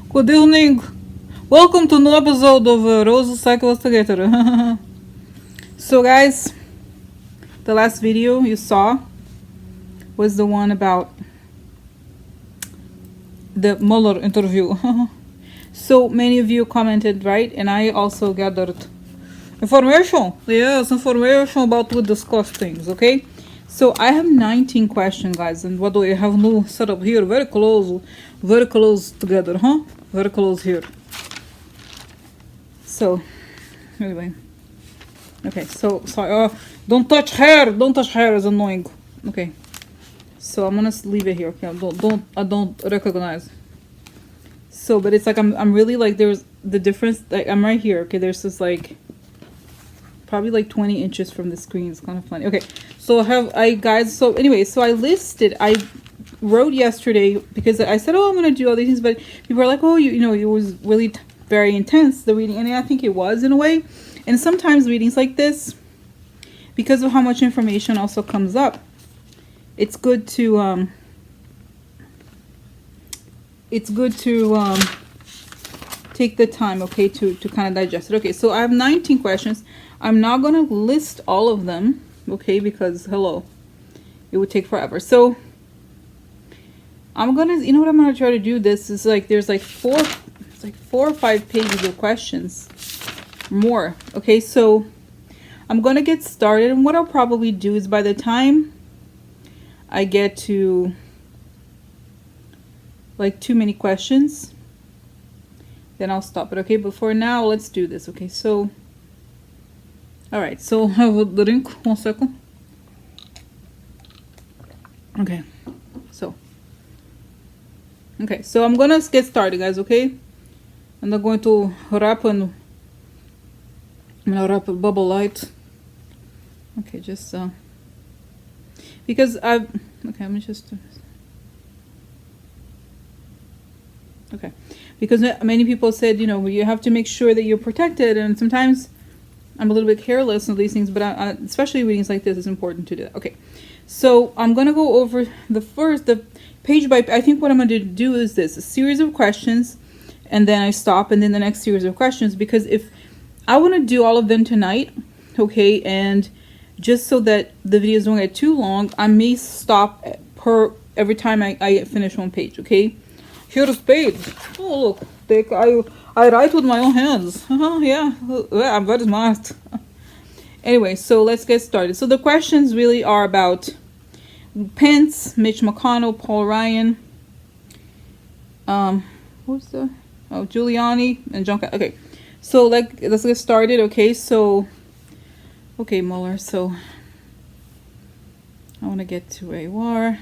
Good evening. Welcome to a new episode of Rose Cycle Investigator. So, guys, the last video you saw was the one about the Mueller interview. So many of you commented, right? And I also gathered information. Yes, information about to discuss things, okay? So I have 19 questions, guys, and what do I have no setup here? Very close together, huh? Very close here. So, anyway. Okay, so sorry. Don't touch hair. Don't touch hair. Is annoying. Okay. So I'm gonna leave it here. Okay, I don't recognize. So, but it's like I'm really like there's the difference. Like I'm right here. Okay, there's this like probably like 20 inches from the screen. It's kind of funny. Okay, so guys. So anyway, so I wrote yesterday because I said, oh, I'm gonna do all these things, but people are like, oh, you know, it was really very intense the reading, and I think it was in a way. And sometimes readings like this, because of how much information also comes up, it's good to take the time, okay, to kind of digest it. Okay, so I have 19 questions. I'm not gonna list all of them, okay, because hello, it would take forever. So I'm gonna, you know what I'm gonna try to do. This is like there's like four or five pages of questions more. Okay, so I'm gonna get started, and what I'll probably do is by the time I get to like too many questions, then I'll stop it. Okay, but for now, let's do this. Okay, so all right, so I will drink 1 second. Okay, so I'm gonna get started, guys. Okay, and I'm going to wrap and I'm gonna wrap a bubble light. Okay, just because let me just okay, because many people said, you know, you have to make sure that you're protected, and sometimes I'm a little bit careless of these things, but especially readings like this, it's important to do that. Okay, so I'm gonna go over the page by. I think what I'm gonna do is this: a series of questions, and then I stop, and then the next series of questions. Because if I want to do all of them tonight, okay, and just so that the videos don't get too long, I may stop every time I finish one page. Okay, here's page. Oh look, I write with my own hands. Yeah, I'm very smart. Anyway, so let's get started. So the questions really are about Pence, Mitch McConnell, Paul Ryan, Giuliani, and John. Okay, so let's get started. Okay, so Mueller. So I want to get to where you are,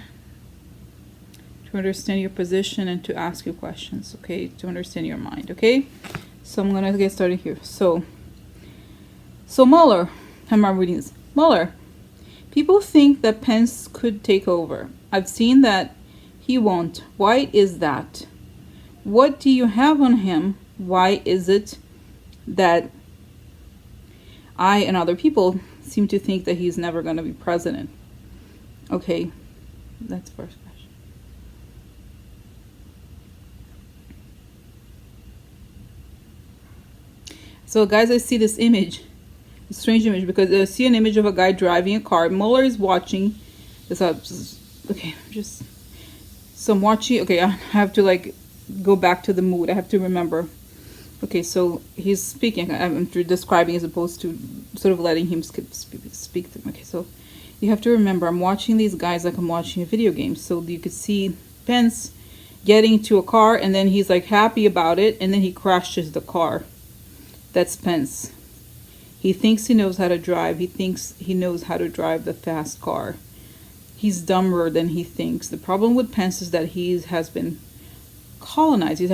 to understand your position and to ask you questions. Okay, to understand your mind. Okay, so I'm gonna get started here. So Mueller. I'm reading this. Mueller. People think that Pence could take over. I've seen that he won't. Why is that? What do you have on him? Why is it that I and other people seem to think that he's never going to be president? Okay, that's the first question. So guys, I see this image. A strange image, because I see an image of a guy driving a car. Mueller is watching this up. Okay, so I'm watching. Okay, I have to like go back to the mood. I have to remember. Okay, so he's speaking. I'm describing as opposed to sort of letting him speak to him. Okay, so you have to remember, I'm watching these guys like I'm watching a video game. So you could see Pence getting into a car, and then he's like happy about it, and then he crashes the car. That's Pence. He thinks he knows how to drive. He thinks he knows how to drive the fast car. He's dumber than he thinks. The problem with Pence is that he has been colonized. He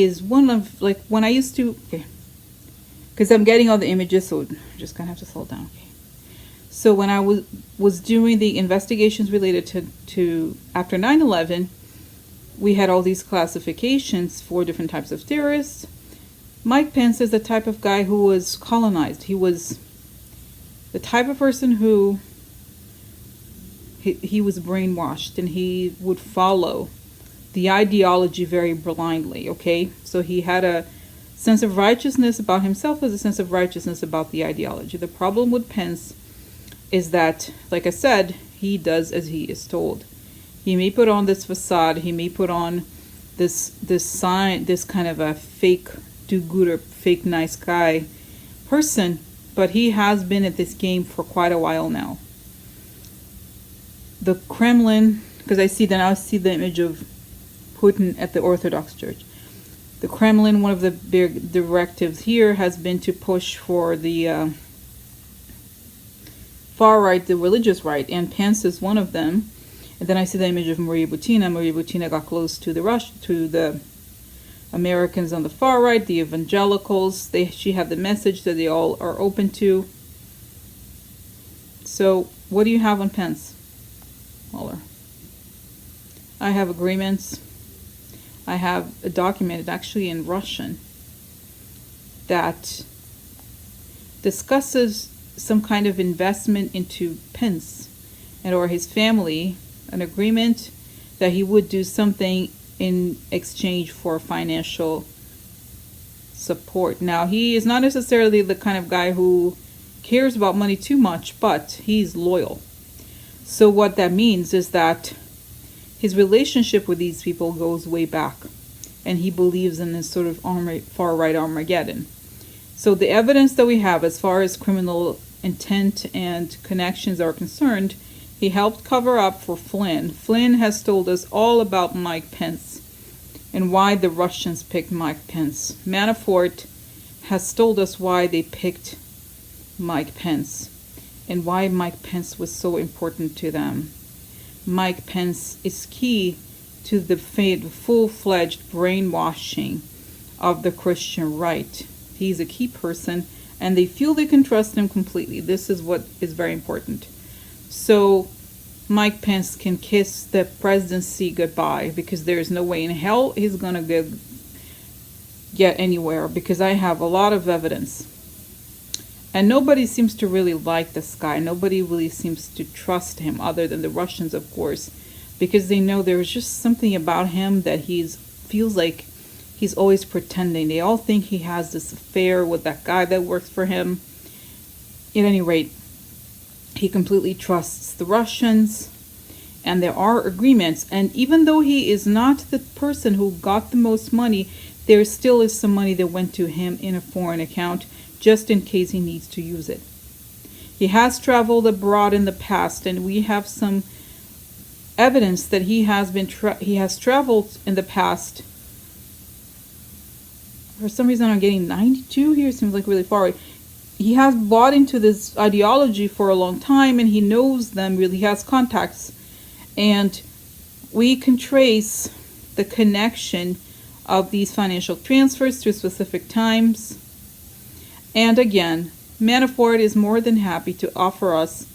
is one of, like, when I used to, okay, because I'm getting all the images, so I'm just gonna have to slow down. Okay, so when I was doing the investigations related to after 9/11, we had all these classifications for different types of terrorists. Mike Pence is the type of guy who was colonized. He was the type of person who he was brainwashed, and he would follow the ideology very blindly, okay? So he had a sense of righteousness about himself as a sense of righteousness about the ideology. The problem with Pence is that, like I said, he does as he is told. He may put on this facade, he may put on this sign, this kind of a fake do-gooder, fake nice guy person, but he has been at this game for quite a while now. The Kremlin, because I see the image of Putin at the Orthodox Church. The Kremlin, one of the big directives here has been to push for the far right, the religious right, and Pence is one of them. And then I see the image of Maria Butina. Maria Butina got close to the Americans on the far right, the evangelicals. She had the message that they all are open to. So what do you have on Pence, Mueller? I have agreements. I have a document, actually in Russian, that discusses some kind of investment into Pence and or his family, an agreement that he would do something in exchange for financial support. Now, he is not necessarily the kind of guy who cares about money too much, but he's loyal. So what that means is that his relationship with these people goes way back, and he believes in this sort of far-right Armageddon. So the evidence that we have as far as criminal intent and connections are concerned, he helped cover up for Flynn. Flynn has told us all about Mike Pence and why the Russians picked Mike Pence. Manafort has told us why they picked Mike Pence and why Mike Pence was so important to them. Mike Pence is key to the full-fledged brainwashing of the Christian right. He's a key person, and they feel they can trust him completely. This is what is very important. So Mike Pence can kiss the presidency goodbye, because there's no way in hell he's going to get anywhere, because I have a lot of evidence. And nobody seems to really like this guy. Nobody really seems to trust him, other than the Russians, of course, because they know there's just something about him that feels like he's always pretending. They all think he has this affair with that guy that works for him. At any rate, he completely trusts the Russians, and there are agreements. And even though he is not the person who got the most money, there still is some money that went to him in a foreign account, just in case he needs to use it. He has traveled abroad in the past, and we have some evidence that he has traveled in the past. For some reason, I'm getting 92 here. Seems like really far away. He has bought into this ideology for a long time, and he knows them really. He has contacts, and we can trace the connection of these financial transfers to specific times. And again, Manafort is more than happy to offer us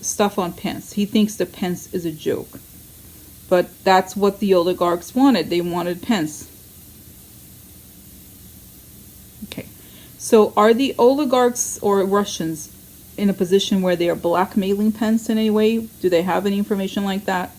stuff on Pence. He thinks that Pence is a joke. But that's what the oligarchs wanted. They wanted Pence. Okay. So are the oligarchs or Russians in a position where they are blackmailing Pence in any way? Do they have any information like that?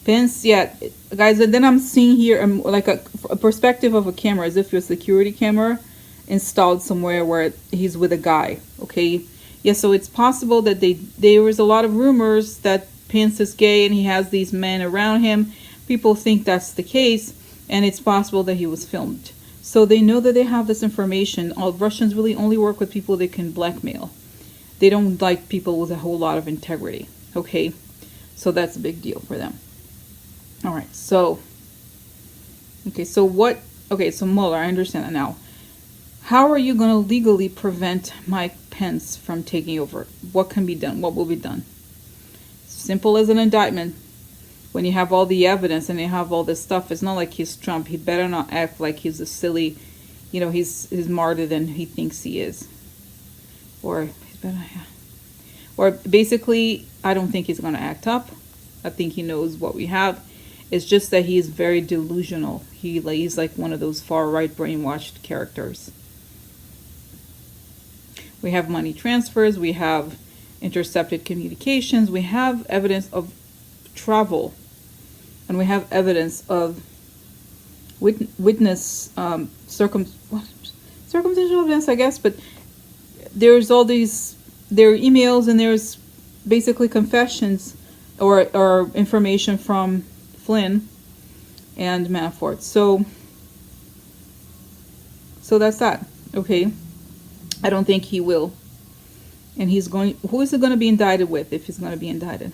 Pence, yeah, guys, and then I'm seeing here like a perspective of a camera, as if you're a security camera installed somewhere where he's with a guy, okay? Yeah, so it's possible that there was a lot of rumors that Pence is gay and he has these men around him. People think that's the case, and it's possible that he was filmed. So they know that they have this information. All Russians really only work with people they can blackmail. They don't like people with a whole lot of integrity, okay? So that's a big deal for them. All right, so, so Mueller, I understand that now. How are you going to legally prevent Mike Pence from taking over? What can be done? What will be done? Simple as an indictment. When you have all the evidence and you have all this stuff, it's not like he's Trump. He better not act like he's a silly, he's smarter than he thinks he is. Or basically, I don't think he's going to act up. I think he knows what we have. It's just that he is very delusional. He's like one of those far-right brainwashed characters. We have money transfers, we have intercepted communications, we have evidence of travel, and we have evidence of witness circumstantial evidence, I guess, but there's all these, there are emails and there's basically confessions or information from Flynn and Manafort. So that's that. Okay. I don't think he will. And he's going, who is it going to be indicted with if he's going to be indicted?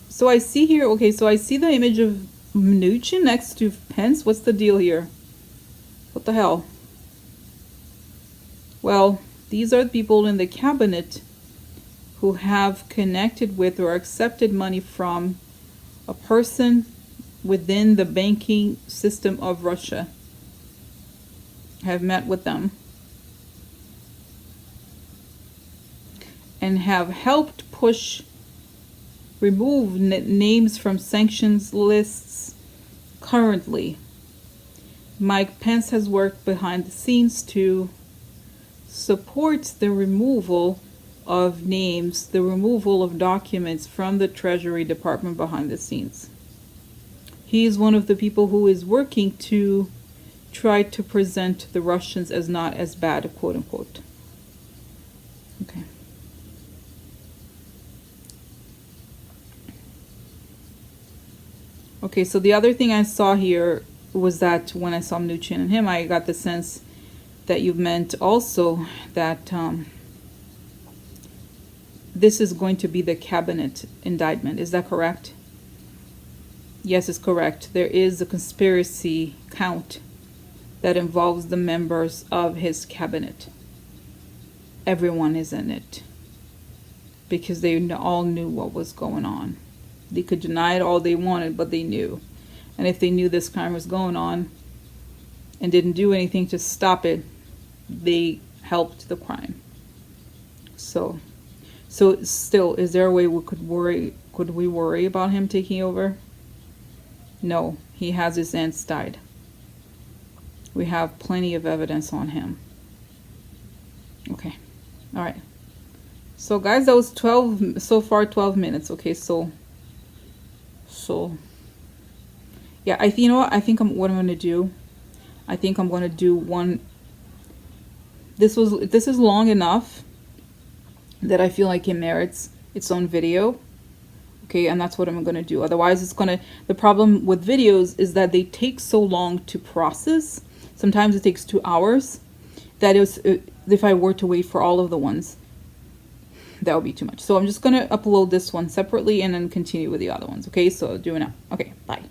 So I see here, okay, so I see the image of Mnuchin next to Pence. What's the deal here? What the hell? Well, these are the people in the cabinet who have connected with or accepted money from a person within the banking system of Russia. Have met with them and have helped remove names from sanctions lists currently. Mike Pence has worked behind the scenes to support the removal of names, the removal of documents from the Treasury Department behind the scenes. He is one of the people who is working to try to present the Russians as not as bad, quote unquote. Okay. Okay, so the other thing I saw here was that when I saw Mnuchin and him, I got the sense that you meant also that this is going to be the cabinet indictment. Is that correct? Yes, it's correct. There is a conspiracy count that involves the members of his cabinet. Everyone is in it because they all knew what was going on. They could deny it all they wanted, but they knew. And if they knew this crime was going on and didn't do anything to stop it, they helped the crime. So still, is there a way could we worry about him taking over? No, he has his ends tied. We have plenty of evidence on him. Okay. All right. So guys, that was 12 so far, 12 minutes. Okay, so yeah, you know what? I think what I'm going to do, I think I'm going to do one. This is long enough that I feel like it merits its own video. Okay, and that's what I'm going to do. Otherwise, the problem with videos is that they take so long to process. Sometimes it takes 2 hours. That is, if I were to wait for all of the ones, that would be too much. So I'm just going to upload this one separately and then continue with the other ones. Okay, so do it now. Okay, bye.